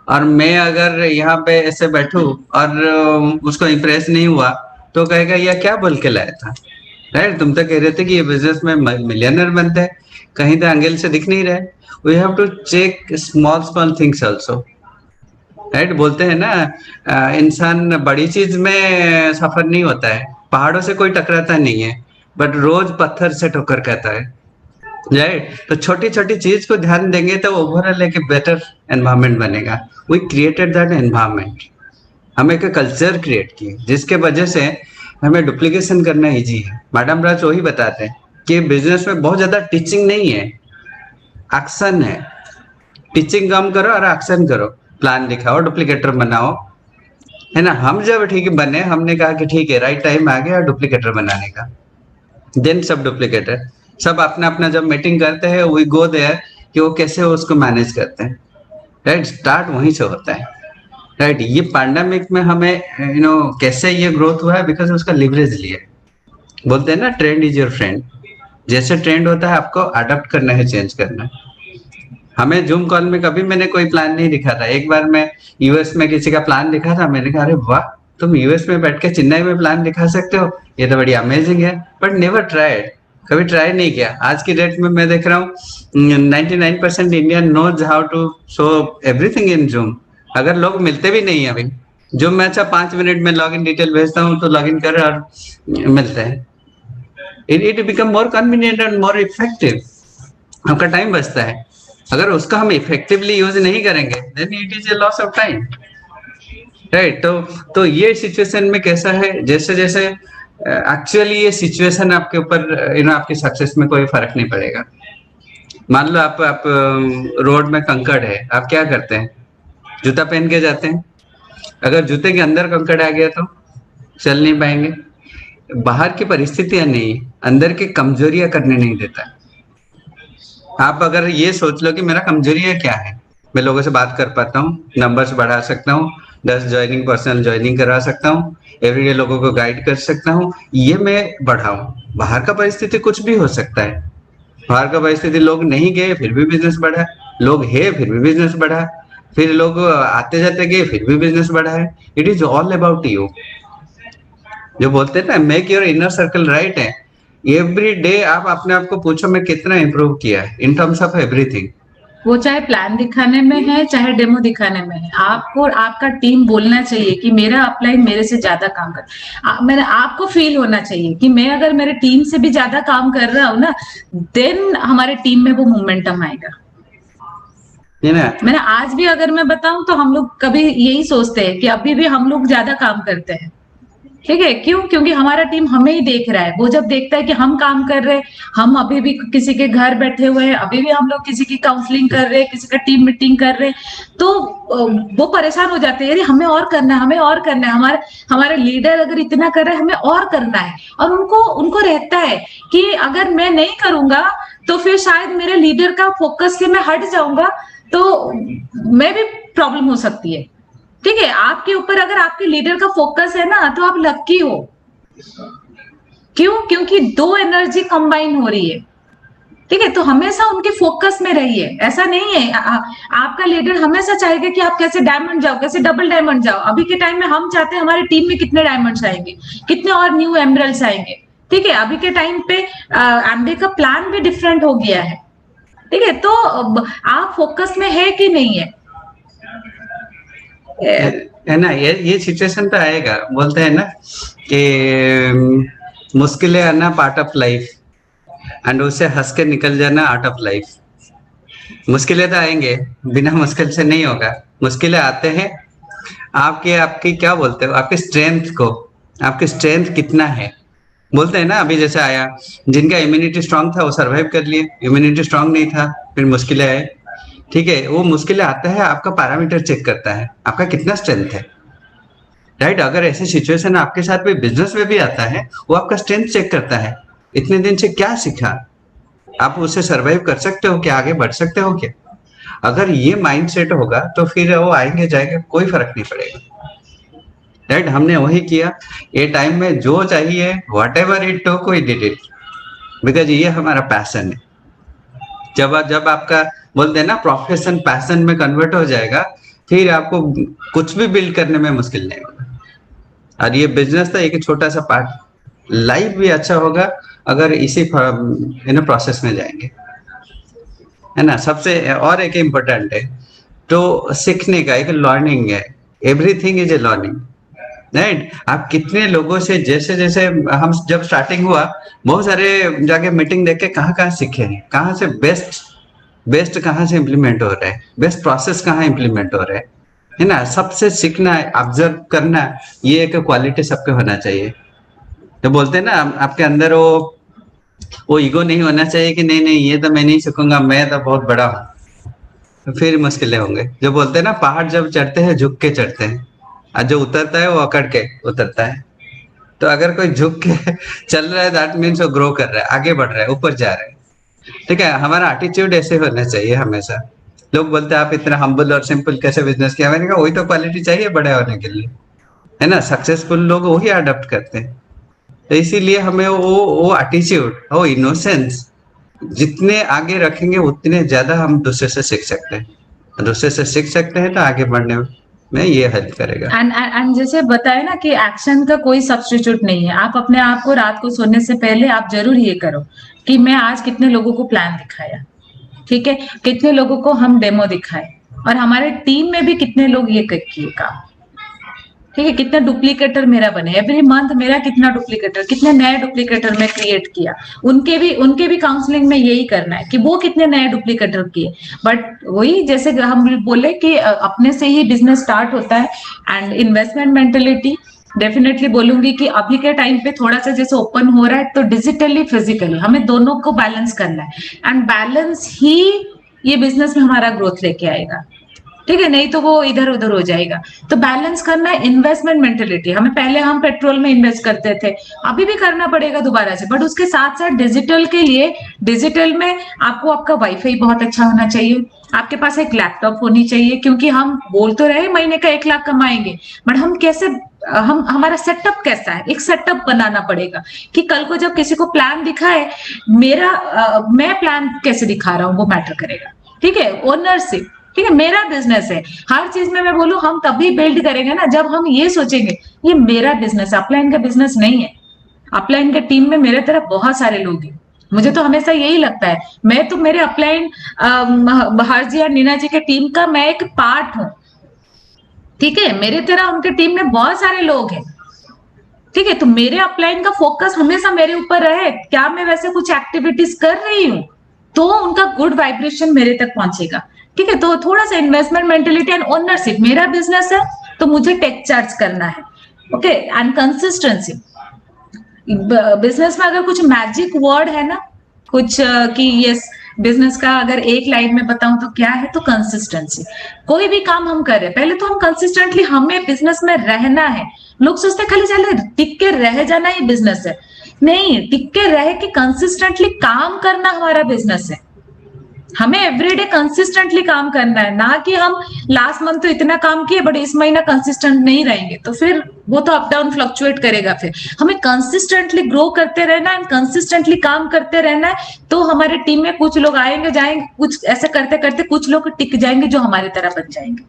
और मैं अगर यहाँ पे ऐसे बैठूं और उसको इम्प्रेस नहीं हुआ तो कहेगा ये क्या बोल के लाया था, राइट। तुम तो कह रहे थे कि ये बिजनेस में मिलियनर बनते हैं, कहीं तो एंगल से दिख नहीं रहे। We have to check small things also, right. बोलते हैं ना, इंसान बड़ी चीज में सफर नहीं होता है, पहाड़ों से कोई टकराता नहीं है, बट रोज पत्थर से ठोकर कहता है, राइट। तो छोटी छोटी चीज को ध्यान देंगे तो ओवरऑल एक बेटर एनवायरनमेंट बनेगा। वी क्रिएटेड दैट एनवायरनमेंट, हम एक कल्चर क्रिएट किए जिसके वजह से हमें डुप्लीकेशन करना इजी है। मैडम राज वही बताते हैं कि बिजनेस में बहुत ज्यादा टीचिंग नहीं है, एक्शन है। टीचिंग कम करो और एक्शन करो, प्लान दिखाओ, डुप्लीकेटर बनाओ, है ना। हम जब ठीक बने, हमने कहा कि ठीक है राइट टाइम आ गया डुप्लीकेटर बनाने का, देन सब डुप्लीकेटर सब अपना अपना जब मीटिंग करते हैं वी गो देयर कि वो कैसे उसको मैनेज करते हैं, राइट। स्टार्ट वहीं से होता है, राइट। ये पैंडेमिक में हमें कैसे ये ग्रोथ हुआ है, बिकॉज उसका लिवरेज लिया। बोलते हैं ना ट्रेंड इज योर फ्रेंड, जैसे ट्रेंड होता है आपको अडॉप्ट करना है, चेंज करना है। हमें जूम कॉल में कभी मैंने कोई प्लान नहीं दिखा था। एक बार मैं यूएस में किसी का प्लान दिखा था, मैंने कहा अरे वाह, तुम यूएस में बैठ के चेन्नई में प्लान दिखा सकते हो, ये तो बड़ी अमेजिंग है, बट नेवर ट्राइड, कभी ट्राई नहीं किया। आज की डेट में मैं देख रहा हूँ 99% Indian knows how to show everything in Zoom. अगर लोग मिलते भी नहीं है अभी जूम में, अच्छा 5 मिनट में लॉग इन डिटेल भेजता हूँ तो लॉग इन कर और मिलते हैं। It become more convenient and more effective, आपका टाइम बचता है। अगर उसका हम इफेक्टिवली यूज नहीं करेंगे then it is a loss of time, right. तो ये सिचुएशन में कैसा है, जैसे जैसे एक्चुअली ये सिचुएशन आपके ऊपर आपकी सक्सेस में कोई फर्क नहीं पड़ेगा। मान लो आप रोड में कंकड़ है, आप क्या करते हैं? जूता पहन के जाते हैं। अगर जूते के अंदर कंकड़ आ गया तो चल नहीं पाएंगे। बाहर की परिस्थितियां नहीं, अंदर की कमजोरियां करने नहीं देता। आप अगर ये सोच लो कि मेरा कमजोरियां क्या है, मैं लोगों से बात कर पाता हूँ, नंबर्स बढ़ा सकता हूँ, 10 ज्वाइनिंग पर्सनल ज्वाइनिंग करवा सकता हूँ, एवरीडे लोगों को गाइड कर सकता हूँ, ये मैं बढ़ाऊं। बाहर का परिस्थिति कुछ भी हो सकता है। बाहर का परिस्थिति लोग नहीं गए फिर भी बिजनेस बढ़ा, लोग है फिर भी बिजनेस बढ़ा, फिर लोग आते जाते गए फिर भी बिजनेस बढ़ा है। It is all about you. जो बोलते हैं ना, make your inner circle right है। एवरी डे आप अपने आप को पूछो मैं कितना इंप्रूव किया है इन टर्म्स ऑफ एवरीथिंग। वो चाहे प्लान दिखाने में है चाहे डेमो दिखाने में है, आपको आपका टीम बोलना चाहिए कि मेरा अपलाइन मेरे से ज्यादा काम कर। मैंने आपको फील होना चाहिए कि मैं अगर मेरे टीम से भी ज्यादा काम कर रहा हूँ ना, देन हमारे टीम में वो मोमेंटम आएगा। मैंने आज भी अगर मैं बताऊं तो हम लोग कभी यही सोचते हैं कि अभी भी हम लोग ज्यादा काम करते हैं। ठीक है, क्यों? क्योंकि हमारा टीम हमें ही देख रहा है। वो जब देखता है कि हम काम कर रहे हैं, हम अभी भी किसी के घर बैठे हुए हैं, अभी भी हम लोग किसी की काउंसलिंग कर रहे हैं, किसी का टीम मीटिंग कर रहे हैं, तो वो परेशान हो जाते हैं, अरे हमें और करना है, हमें और करना है, हमारे लीडर अगर इतना कर रहे हैं हमें और करना है। और उनको रहता है कि अगर मैं नहीं करूंगा तो फिर शायद मेरे लीडर का फोकस से मैं हट जाऊंगा, तो मैं भी प्रॉब्लम हो सकती है। ठीक है, आपके ऊपर अगर आपके लीडर का फोकस है ना, तो आप लकी हो। क्यों? क्योंकि दो एनर्जी कंबाइन हो रही है। ठीक है, तो हमेशा उनके फोकस में रहिए। ऐसा नहीं है आपका लीडर हमेशा चाहेगा कि आप कैसे डायमंड जाओ, कैसे डबल डायमंड जाओ। अभी के टाइम में हम चाहते हैं हमारी टीम में कितने डायमंड्स आएंगे, कितने और न्यू एमरल्ड्स आएंगे। ठीक है, अभी के टाइम पे एमबी का प्लान भी डिफरेंट हो गया है। ठीक है, तो आप फोकस में है कि नहीं है? है ना, ये सिचुएशन तो आएगा। बोलते हैं ना कि मुश्किलें आना पार्ट ऑफ लाइफ एंड उससे हंस के निकल जाना आर्ट ऑफ लाइफ। मुश्किलें तो आएंगे, बिना मुश्किल से नहीं होगा। मुश्किलें आते हैं, आपकी क्या बोलते हो, आपकी स्ट्रेंथ को, आपकी स्ट्रेंथ कितना है। बोलते हैं ना, अभी जैसे आया, जिनका इम्यूनिटी स्ट्रांग था वो सरवाइव कर लिए, इम्यूनिटी स्ट्रांग नहीं था फिर मुश्किलें आए। ठीक है, वो मुश्किलें आता है, आपका पैरामीटर चेक करता है आपका कितना स्ट्रेंथ है। राइट, अगर ऐसी सिचुएशन आपके साथ भी बिजनेस में भी आता है, वो आपका स्ट्रेंथ चेक करता है, इतने दिन से क्या सीखा, आप उससे सरवाइव कर सकते हो क्या, आगे बढ़ सकते हो क्या। अगर ये माइंड सेट होगा तो फिर वो आएंगे जाएंगे कोई फर्क नहीं पड़ेगा। राइट, हमने वही किया। ये टाइम में जो चाहिए whatever it took we did it, because ये हमारा पैशन है। जब आपका बोलते हैं ना प्रोफेशन पैशन में कन्वर्ट हो जाएगा, फिर आपको कुछ भी बिल्ड करने में मुश्किल नहीं होगा। और ये बिजनेस तो एक छोटा सा पार्ट, लाइफ भी अच्छा होगा अगर इसी प्रोसेस में जाएंगे, है ना। सबसे और एक इम्पोर्टेंट है तो सीखने का, एक लर्निंग है। Everything is a learning. Right, आप कितने लोगों से, जैसे जैसे हम जब स्टार्टिंग हुआ, बहुत सारे जाके मीटिंग देख के कहाँ सीखे हैं, कहाँ से बेस्ट कहाँ से इम्प्लीमेंट हो रहा है, बेस्ट प्रोसेस कहाँ इम्प्लीमेंट हो रहा है ना। सबसे सीखना है, ऑब्जर्व करना, ये एक क्वालिटी सबके होना चाहिए। तो बोलते हैं ना, आपके अंदर वो ईगो नहीं होना चाहिए कि नहीं ये तो मैं नहीं सीखूंगा, मैं तो बहुत बड़ा हूँ, तो फिर मुश्किलें होंगे। जो बोलते हैं ना, पहाड़ जब चढ़ते हैं झुक के चढ़ते हैं, और जो उतरता है वो अकड़ के उतरता है। तो अगर कोई झुक के चल रहा है, दैट मीन्स वो ग्रो कर रहा है, आगे बढ़ रहा है, ऊपर जा रहा है। ठीक है, हमारा एटीट्यूड ऐसे होना चाहिए हमेशा। लोग बोलते हैं आप इतना हम्बल और सिंपल कैसे बिजनेस किया, मैंने कहा वही तो क्वालिटी चाहिए बड़े होने के लिए, है ना। सक्सेसफुल लोग वही अडॉप्ट करते हैं। तो इसीलिए हमें वो एटीट्यूड, वो इनोसेंस जितने आगे रखेंगे उतने ज्यादा हम दूसरे से सीख सकते हैं। दूसरे से सीख सकते हैं तो आगे बढ़ने में ये हेल्प करेगा। एंड जैसे बताया ना कि एक्शन का कोई सब्स्टिट्यूट नहीं है। आप अपने आप को रात को सोने से पहले आप जरूर ये करो कि मैं आज कितने लोगों को प्लान दिखाया, ठीक है, कितने लोगों को हम डेमो दिखाए, और हमारे टीम में भी कितने लोग ये किए काम। ठीक है, कितना डुप्लीकेटर मेरा बने, एवरी मंथ मेरा कितना डुप्लीकेटर, कितने नए डुप्लीकेटर मैं क्रिएट किया। उनके भी काउंसलिंग में यही करना है कि वो कितने नए डुप्लीकेटर किए। बट वही जैसे हम बोले कि अपने से ही बिजनेस स्टार्ट होता है, एंड इन्वेस्टमेंट मेंटेलिटी डेफिनेटली बोलूंगी कि अभी के टाइम पे थोड़ा सा जैसे ओपन हो रहा है, तो डिजिटली फिजिकली हमें दोनों को बैलेंस करना है, एंड बैलेंस ही ये बिजनेस में हमारा ग्रोथ लेके आएगा। ठीक है, नहीं तो वो इधर उधर हो जाएगा। तो बैलेंस करना है, इन्वेस्टमेंट मेंटेलिटी, हमें पहले हम पेट्रोल में इन्वेस्ट करते थे, अभी भी करना पड़ेगा दोबारा से, बट उसके साथ साथ डिजिटल के लिए, डिजिटल में आपको आपका वाईफाई बहुत अच्छा होना चाहिए, आपके पास एक लैपटॉप होनी चाहिए, क्योंकि हम बोल तो रहे महीने का 1 लाख कमाएंगे, बट हम कैसे, हम हमारा सेटअप कैसा है, एक सेटअप बनाना पड़ेगा कि कल को जब किसी को प्लान दिखाए, मेरा मैं प्लान कैसे दिखा रहा हूँ वो मैटर करेगा। ठीक है, ओनरशिप, ठीक है, मेरा बिजनेस है, हर चीज में मैं बोलूं हम तभी बिल्ड करेंगे ना जब हम ये सोचेंगे ये मेरा बिजनेस है, अपलाइन का बिजनेस नहीं है। अपलाइन के टीम में मेरे तरफ बहुत सारे लोग हैं, मुझे तो हमेशा यही लगता है, मैं तो मेरे अपलाइन हरजी और नीना जी के टीम का मैं एक पार्ट हूं। ठीक है, मेरे तरह उनके टीम में बहुत सारे लोग हैं। ठीक है, तो मेरे अपलाइन का फोकस हमेशा मेरे ऊपर रहे, क्या मैं वैसे कुछ एक्टिविटीज कर रही हूँ तो उनका गुड वाइब्रेशन मेरे तक पहुंचेगा। ठीक है, तो थोड़ा सा इन्वेस्टमेंट मेंटेलिटी एंड ओनरशिप, मेरा बिजनेस है तो मुझे टेक चार्ज करना है। ओके, एंड कंसिस्टेंसी, बिजनेस में अगर कुछ मैजिक वर्ड है ना, कुछ कि यस, बिजनेस का अगर एक लाइन में बताऊं तो क्या है, तो कंसिस्टेंसी। कोई भी काम हम कर रहे हैं, पहले तो हम कंसिस्टेंटली, हमें बिजनेस में रहना है। लोग सोचते हैं खाली चले टिक के रह जाना ही बिजनेस है, नहीं, टिक के रह के कंसिस्टेंटली काम करना हमारा बिजनेस है। हमें एवरीडे कंसिस्टेंटली काम करना है, ना कि हम लास्ट मंथ तो इतना काम किए बट इस महीना कंसिस्टेंट नहीं रहेंगे, तो फिर वो तो अप डाउन फ्लक्चुएट करेगा। फिर हमें कंसिस्टेंटली ग्रो करते रहना है, कंसिस्टेंटली काम करते रहना है, तो हमारे टीम में कुछ लोग आएंगे जाएंगे, कुछ ऐसे करते करते कुछ लोग टिक जाएंगे जो हमारी तरह बन जाएंगे।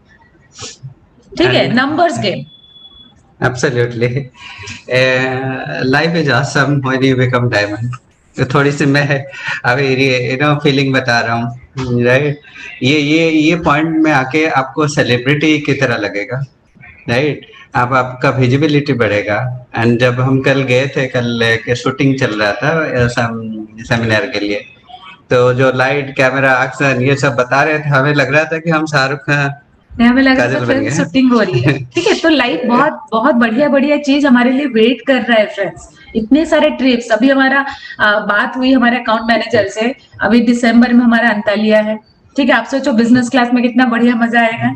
ठीक है, numbers game. Absolutely. Life is awesome when you become diamond. तो थोड़ी सी मैं अभी फीलिंग बता रहा हूँ, राइट। ये पॉइंट में आके आपको सेलिब्रिटी की तरह लगेगा, राइट। अब आपका विजिबिलिटी बढ़ेगा। एंड जब हम कल गए थे, कल के शूटिंग चल रहा था सेमिनार के लिए, तो जो लाइट कैमरा एक्शन ये सब बता रहे थे, हमें लग रहा था कि हम शाहरुख खान हमें लगा तो फिल्म शूटिंग हो रही है। ठीक है, तो लाइफ बहुत बहुत बढ़िया बढ़िया चीज हमारे लिए वेट कर रहा है फ्रेंड्स। इतने सारे ट्रिप्स, अभी हमारा बात हुई हमारे अकाउंट मैनेजर से, अभी दिसंबर में हमारा अंतालिया है। ठीक है, आप सोचो बिजनेस क्लास में कितना बढ़िया मजा आएगा।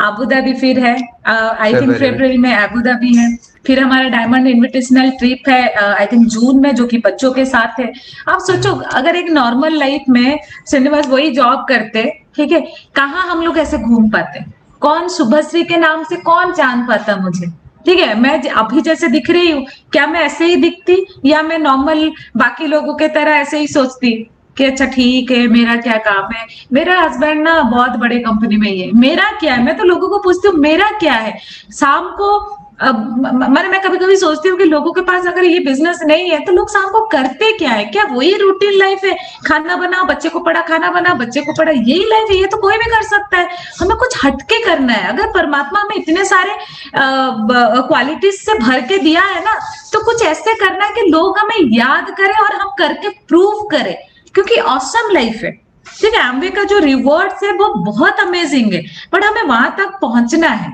अबू धाबी फिर है, आई थिंक फरवरी में अबू धाबी है, फिर हमारा डायमंड इन्विटेशनल ट्रिप है आई थिंक जून में, जो कि बच्चों के साथ है। आप सोचो अगर एक नॉर्मल लाइफ में श्रीनिवास वही जॉब करते, ठीक है, कहाँ हम लोग ऐसे घूम पाते, कौन शुभश्री के नाम से कौन जान पाता मुझे। ठीक है, मैं अभी जैसे दिख रही हूँ, क्या मैं ऐसे ही दिखती, या मैं नॉर्मल बाकी लोगों के तरह ऐसे ही सोचती कि अच्छा ठीक है मेरा क्या काम है, मेरा हस्बैंड ना बहुत बड़े कंपनी में ही है, मेरा क्या है। मैं तो लोगों को पूछती हूँ मेरा क्या है। शाम को मैं कभी कभी सोचती हूँ कि लोगों के पास अगर ये बिजनेस नहीं है तो लोग शाम को करते क्या है, क्या वही रूटीन लाइफ है, खाना बनाओ बच्चे को पढ़ा, खाना बनाओ बच्चे को पढ़ा, यही लाइफ है। ये तो कोई भी कर सकता है, हमें कुछ हटके करना है। अगर परमात्मा हमें इतने सारे क्वालिटीज से भर के दिया है ना, तो कुछ ऐसे करना है कि लोग हमें याद करें और हम करके प्रूव करें, क्योंकि ऑसम लाइफ है। ठीक है, एमवे का जो रिवॉर्ड्स है वो बहुत अमेजिंग है, बट हमें वहां तक पहुंचना है।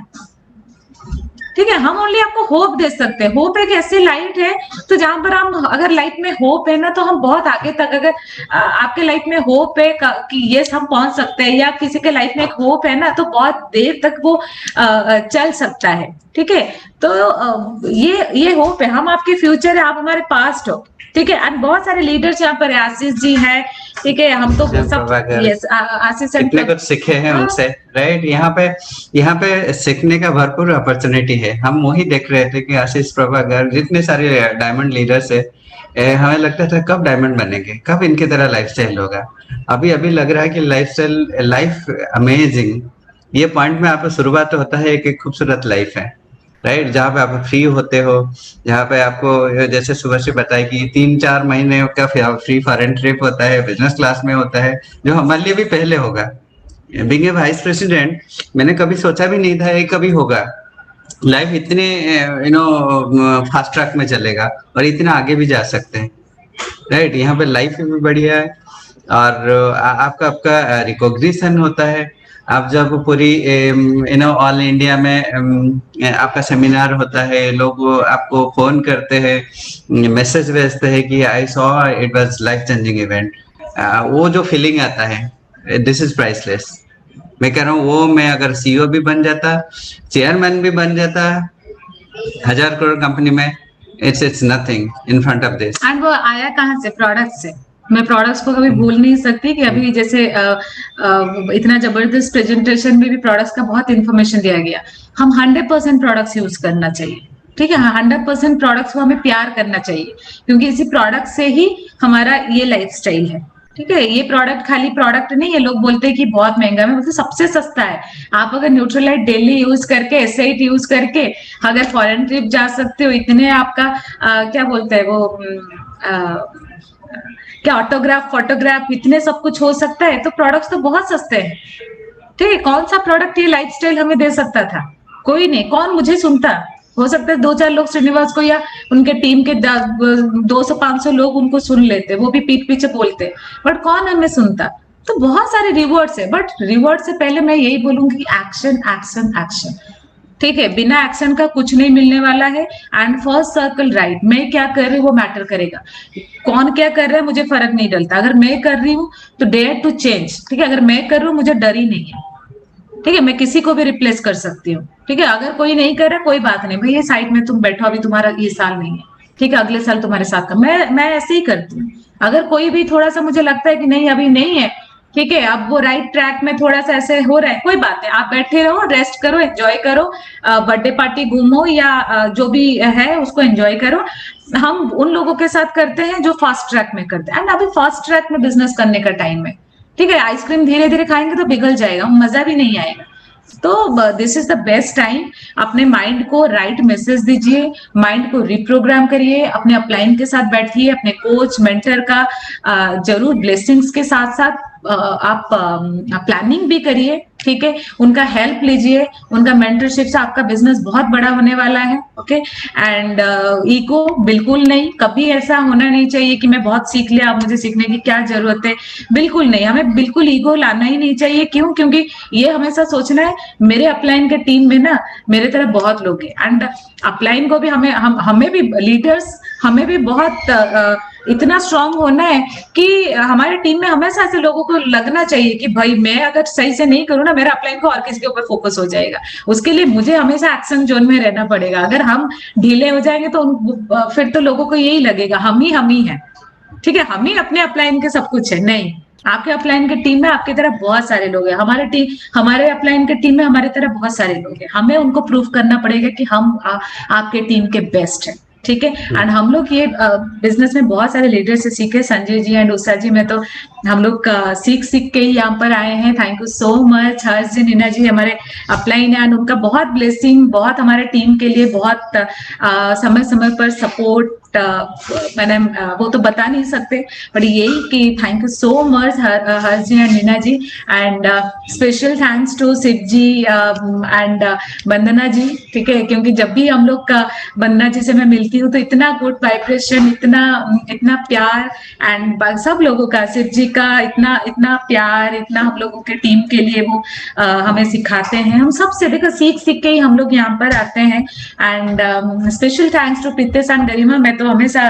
ठीक है, हम ओनली आपको होप दे सकते हैं। होप एक ऐसी लाइट है तो जहां पर हम, अगर लाइफ में होप है ना, तो हम बहुत आगे तक, अगर आपके लाइफ में होप है कि यस हम पहुंच सकते हैं, या किसी के लाइफ में एक होप है ना, तो बहुत देर तक वो चल सकता है। ठीक है, तो ये होप है, हम आपके फ्यूचर है, आप हमारे पास्ट हो। ठीक है, एंड बहुत सारे लीडर्स यहाँ पर, आशीष जी हैं, ठीक है, हम तो सब यस आशीष कितने कुछ सीखे हैं उनसे, राइट। यहाँ पे सीखने का भरपूर अपॉर्चुनिटी है। हम वही देख रहे थे कि आशीष प्रभाकर, जितने सारे डायमंड लीडर्स है, हमें लगता था कब डायमंड बनेंगे, कब इनकी तरह लाइफस्टाइल होगा। अभी लग रहा है कि लाइफ अमेजिंग। ये पॉइंट में आपको शुरुआत होता है कि खूबसूरत लाइफ है, राइट, जहाँ पे आप फ्री होते हो, जहाँ पे आपको जैसे सुबह से बताया कि 3-4 महीने का फ्री फॉरेन ट्रिप होता है, बिजनेस क्लास में होता है, जो हमारे लिए भी पहले होगा। बीइंग ए वाइस प्रेसिडेंट, मैंने कभी सोचा भी नहीं था ये कभी होगा। लाइफ इतने फास्ट ट्रैक में चलेगा और इतना आगे भी जा सकते हैं, राइट। यहाँ पे लाइफ भी बढ़िया है और आपका रिकॉग्निशन होता है, आप जब पूरी ऑल इंडिया में आपका सेमिनार होता है, लोग आपको फोन करते हैं, मैसेज भेजते हैं कि I saw it was life changing event, वो जो फीलिंग आता है, दिस इज प्राइसलेस। मैं कह रहा हूँ वो मैं अगर सीईओ भी बन जाता, चेयरमैन भी बन जाता 1000 करोड़ कंपनी में, it's nothing in front of this. And वो आया कहाँ से? प्रोडक्ट से। मैं प्रोडक्ट्स को कभी भूल नहीं सकती कि अभी जैसे इतना जबरदस्त प्रेजेंटेशन में भी प्रोडक्ट्स का बहुत इंफॉर्मेशन दिया गया। हम 100% प्रोडक्ट्स यूज करना चाहिए, ठीक है। 100% प्रोडक्ट्स को हमें प्यार करना चाहिए, क्योंकि इसी प्रोडक्ट से ही हमारा ये लाइफस्टाइल है, ठीक है। ये प्रोडक्ट खाली प्रोडक्ट नहीं है। लोग बोलते हैं कि बहुत महंगा है, मैं बोलती सबसे सस्ता है। आप अगर न्यूट्रलाइट डेली यूज करके, S8 यूज करके अगर फॉरेन ट्रिप जा सकते हो, इतने आपका क्या बोलते हैं वो क्या ऑटोग्राफ फोटोग्राफ इतने सब कुछ हो सकता है, तो प्रोडक्ट्स तो बहुत सस्ते हैं, ठीक है। कौन सा प्रोडक्ट ये लाइफस्टाइल हमें दे सकता था? कोई नहीं। कौन मुझे सुनता? हो सकता है 2-4 लोग श्रीनिवास को या उनके टीम के 200-500 लोग उनको सुन लेते, वो भी पीठ पीछे बोलते, बट कौन हमें सुनता? तो बहुत सारे रिवॉर्ड्स है, बट रिवॉर्ड से पहले मैं यही बोलूंगी एक्शन एक्शन एक्शन, ठीक है। बिना एक्शन का कुछ नहीं मिलने वाला है। एंड फर्स्ट सर्कल राइट, मैं क्या कर रही हूँ वो मैटर करेगा। कौन क्या कर रहा है मुझे फर्क नहीं डलता। अगर मैं कर रही हूँ तो डेयर टू चेंज, ठीक है। अगर मैं कर रही हूँ मुझे डर ही नहीं है, ठीक है। मैं किसी को भी रिप्लेस कर सकती हूँ, ठीक है। अगर कोई नहीं कर रहा कोई बात नहीं, भाई ये साइड में तुम बैठो, अभी तुम्हारा ये साल नहीं है, ठीक है, अगले साल तुम्हारे साथ का। मैं ऐसे ही करती हूँ। अगर कोई भी थोड़ा सा मुझे लगता है कि नहीं अभी नहीं है, ठीक है, अब वो राइट ट्रैक में थोड़ा सा ऐसे हो रहा है, कोई बात नहीं, आप बैठे रहो, रेस्ट करो, एंजॉय करो, बर्थडे पार्टी घूमो या जो भी है उसको एंजॉय करो। हम उन लोगों के साथ करते हैं जो फास्ट ट्रैक में करते हैं, एंड अभी फास्ट ट्रैक में बिजनेस करने का टाइम है, ठीक है। आइसक्रीम धीरे धीरे खाएंगे तो पिघल जाएगा, मजा भी नहीं आएगा। तो this is the best time. अपने माइंड को राइट मैसेज दीजिए, माइंड को रिप्रोग्राम करिए, अपने अपलाइन के साथ बैठिए, अपने कोच मेंटर का जरूर ब्लेसिंग्स के साथ साथ आप प्लानिंग भी करिए, ठीक है। उनका हेल्प लीजिए, उनका मेंटरशिप से आपका बिजनेस बहुत बड़ा होने वाला है, ओके। एंड ईगो बिल्कुल नहीं, कभी ऐसा होना नहीं चाहिए कि मैं बहुत सीख लिया, अब मुझे सीखने की क्या जरूरत है, बिल्कुल नहीं। हमें बिल्कुल ईगो लाना ही नहीं चाहिए। क्यों? क्योंकि ये हमेशा सोचना है मेरे अपलाइन के टीम में ना मेरे तरह बहुत लोग हैं, एंड अपलाइन को भी हमें भी लीडर्स, हमें भी बहुत इतना स्ट्रांग होना है कि हमारे टीम में हमेशा ऐसे लोगों को लगना चाहिए कि भाई मैं अगर सही से नहीं करूँ ना, मेरा अपलाइन को और किसी के ऊपर फोकस हो जाएगा। उसके लिए मुझे हमेशा एक्शन जोन में रहना पड़ेगा। अगर हम ढीले हो जाएंगे तो फिर तो लोगों को यही लगेगा हम ही हैं, ठीक है, हम ही अपने अपलाइन के सब कुछ है। नहीं, आपके अपलाइन के टीम में आपकी तरह बहुत सारे लोग हैं, हमारे अपलाइन के टीम में हमारे तरह बहुत सारे लोग हैं। हमें उनको प्रूव करना पड़ेगा कि हम आपके टीम के बेस्ट हैं, ठीक है। एंड हम लोग ये बिजनेस में बहुत सारे लीडर से सीखे, संजय जी एंड उषा जी, में तो हम लोग सीख के ही यहाँ पर आए हैं। Thank you so much. Harsh ji, Neena ji हमारे अपलाइन है, एंड उनका बहुत ब्लेसिंग, बहुत हमारे टीम के लिए बहुत समय समय पर सपोर्ट, मैंने वो तो बता नहीं सकते, बट यही कि thank you so much Harsh ji and Neena ji. And special thanks to Shiv ji and Vandana ji, ठीक है, क्योंकि जब भी हम लोग का वंदना जी से मैं मिलती हूँ तो इतना गुड वाइब्रेशन, इतना प्यार, एंड सब लोगों का, शिव जी का इतना प्यार, इतना हम लोगों के टीम के लिए वो हमें सिखाते हैं। हम सबसे देखो सीख के ही हम लोग यहाँ पर आते हैं। And special thanks to Pritesh and Garima. मैं तो हमेशा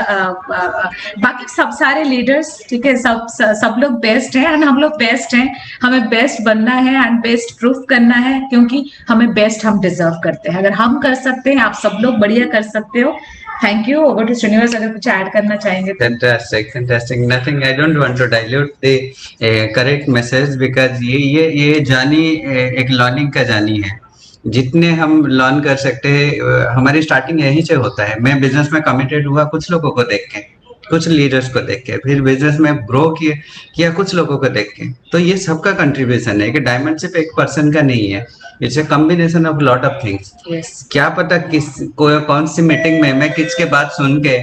बाकी सब सारे लीडर्स, ठीक है, सब लोग बेस्ट हैं एंड हम लोग बेस्ट हैं। हमें बेस्ट बनना है एंड बेस्ट प्रूफ करना है, क्योंकि हमें बेस्ट हम डिजर्व करते हैं। अगर हम कर सकते हैं, आप सब लोग बढ़िया कर सकते हो। Thank you. Over to Srinivas, अगर कुछ ऐड करना चाहेंगे तो। Fantastic. Nothing. I don't want to dilute the correct message because ये जानी एक लर्निंग का जानी है। जितने हम लर्न कर सकते हैं, हमारी स्टार्टिंग यहीं से होता है। मैं बिजनेस में कमिटेड हुआ कुछ लोगों को देख के, कुछ लीडर्स को देख के, फिर बिजनेस में ग्रो किया कुछ लोगों को देख के। तो ये सबका कंट्रीब्यूशन है कि डायमंड सिर्फ एक पर्सन का नहीं है, it's a combination of lot of things. क्या पता कौन सी मीटिंग में मैं किसके बात सुन के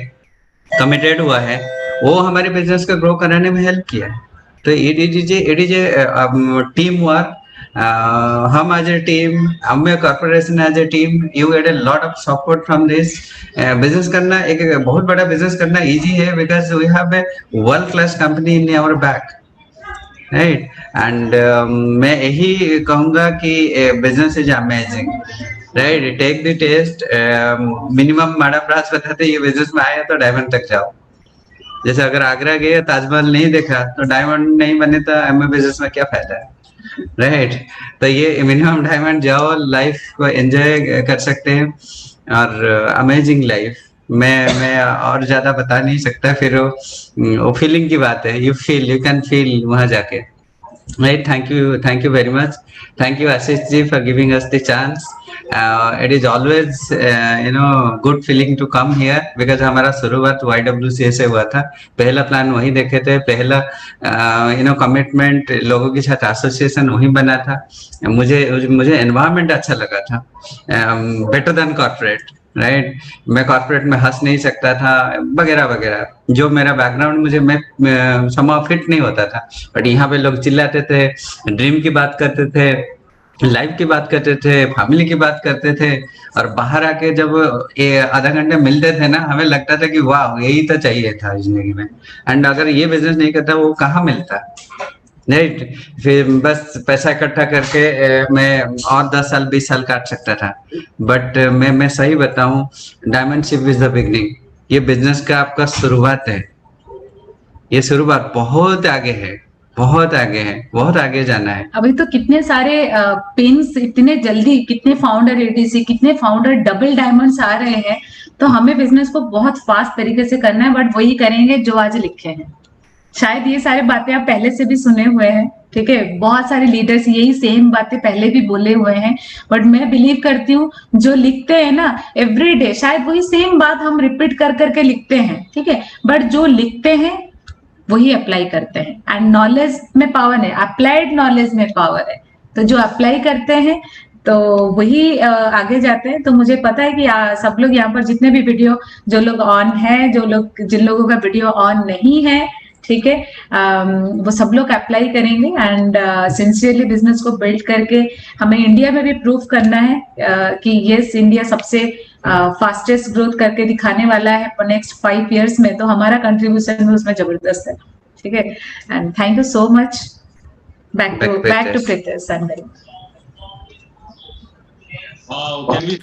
कमिटेड हुआ है, वो हमारे बिजनेस को ग्रो कराने में हेल्प किया। तो it is a team work. हम as a team, Amway corporation as a team, you get a lot of support from this. Business करना, एक बहुत बड़ा बिजनेस करना इजी है because we have a world class company in our back. Right. And मैं यही कहूंगा कि business is amazing, right. Take the test. Minimum madam Raj बताते ये बिजनेस में आया तो डायमंड तक जाओ। जैसे अगर आगरा गए ताजमहल नहीं देखा तो डायमंड नहीं बने तो एमए बिजनेस में क्या फायदा है, राइट। तो ये मिनिमम डायमंड जाओ, लाइफ को एंजॉय कर सकते हैं और अमेजिंग लाइफ। मैं और ज्यादा बता नहीं सकता, फिर वो फीलिंग की बात है, यू कैन फील वहां जाके, right। Thank you very much, thank you Ashish ji for giving us the chance। It is always good feeling to come here because हमारा शुरुआत YWCA से हुआ था। पहला प्लान वही देखे थे, पहला कमिटमेंट लोगों के साथ एसोसिएशन वही बना था। मुझे एनवायरनमेंट अच्छा लगा था, बेटर देन कॉर्पोरेट, राइट। मैं कॉर्पोरेट में हंस नहीं सकता था वगैरह वगैरह, जो मेरा बैकग्राउंड मुझे मैं समाव फिट नहीं होता था। बट यहाँ पे लोग चिल्लाते थे, ड्रीम की बात करते थे, लाइफ की बात करते थे, फैमिली की बात करते थे। और बाहर आके जब ये आधा घंटे मिलते थे ना, हमें लगता था कि वाह यही तो चाहिए था जिंदगी में। एंड अगर ये बिजनेस नहीं करता वो कहाँ मिलता, राइट। फिर बस पैसा इकट्ठा करके मैं और 10 साल 20 साल काट सकता था। बट मैं सही बताऊं, diamond ship is the beginning. ये बिजनेस का आपका शुरुआत है, ये शुरुआत बहुत आगे है, बहुत आगे है, बहुत आगे जाना है। अभी तो कितने सारे पिंस इतने जल्दी, कितने फाउंडर एडीसी, कितने फाउंडर डबल डायमंड्स आ रहे हैं। तो हमें बिजनेस को बहुत फास्ट तरीके से करना है, बट वही करेंगे जो आज लिखे हैं। शायद ये सारी बातें आप पहले से भी सुने हुए हैं, ठीक है। बहुत सारे लीडर्स यही सेम बातें पहले भी बोले हुए हैं, बट मैं बिलीव करती हूँ जो लिखते हैं ना एवरी डे, शायद वही सेम बात हम रिपीट कर करके लिखते हैं, ठीक है। बट जो लिखते हैं वही अप्लाई करते हैं। एंड नॉलेज में पावर है, अप्लाइड नॉलेज में पावर है। तो जो अप्लाई करते हैं तो वही आगे जाते हैं। तो मुझे पता है कि सब लोग यहाँ पर जितने भी वीडियो, जो लोग ऑन है, जिन लोगों का वीडियो ऑन नहीं है, ठीक है, वो सब लोग अप्लाई करेंगे। एंड सिंसियरली बिजनेस को बिल्ड करके हमें इंडिया में भी प्रूव करना है कि यस, इंडिया सबसे फास्टेस्ट ग्रोथ करके दिखाने वाला है फॉर नेक्स्ट 5 years में। तो हमारा कंट्रीब्यूशन भी उसमें जबरदस्त है, ठीक है। And thank you so much. Back to Pritish and Wow, can we